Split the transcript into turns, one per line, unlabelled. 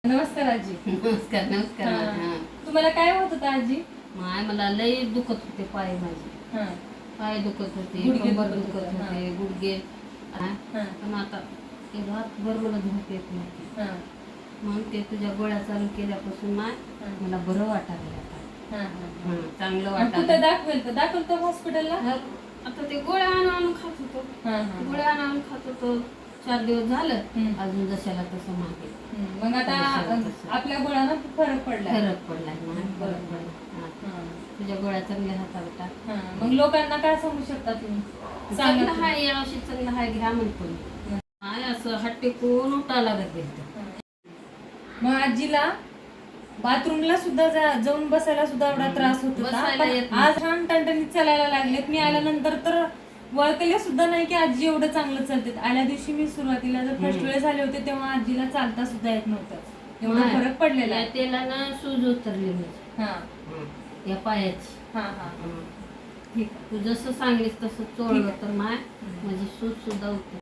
नमस्कार आजी.
नमस्कार नमस्कार.
हा. तुम्हाला काय होत होतं आजी?
माय मला लई दुखत होते पाय माझे.
हा.
पाय दुखत होते,
गुडघे
कंबर
दुखत
दुखत
होते.
होते, गुडघे.
हा.
पण आता ते रातभर मला झोप येत नव्हती.
हा.
मग ते तुझ्या गोळ्या चालू केल्यापासून माय मला बरं वाटायला आता.
हा. हा.
चांगलं
कुठं
वाटायला.
दाखवलं हॉस्पिटलला?
आता ते गोळ्या आणून खात होतो. गोळ्या आणून खात होतो. 4 दिवस झालं अजून जशाला तसं मागे.
मग आता आपल्या गोळ्यानं फरक पडला.
फरक पडलाय फरक पडला. तुझ्या गोळ्या चांगल्या हाताळता.
मग लोकांना काय सांगू शकता तुम्ही?
चांगलं हाय, या औषध चांगलं हाय, घ्या म्हणतो मी. हाय असं हट्टे कोण उठा लागत गेलं.
मग आजीला बाथरूमला सुद्धा जाऊन बसायला सुद्धा एवढा त्रास होत होता. आज छान टणटणीत चालायला लागलेत. मी आल्यानंतर तर वळकले सुद्धा नाही की आजी एवढं चांगलं चालते. आल्या दिवशी मी सुरुवातीला जर फर्स्ट वेळेस आले होते तेव्हा आजीला चालता सुद्धा येत नव्हतं. एवढा फरक पडलेला आहे.
तेलानं सूज उतरली माझी या पायाची.
ठीक.
तू जसं सांगलीस तसं चोळलं तर माझी सूज सुद्धा उतरली.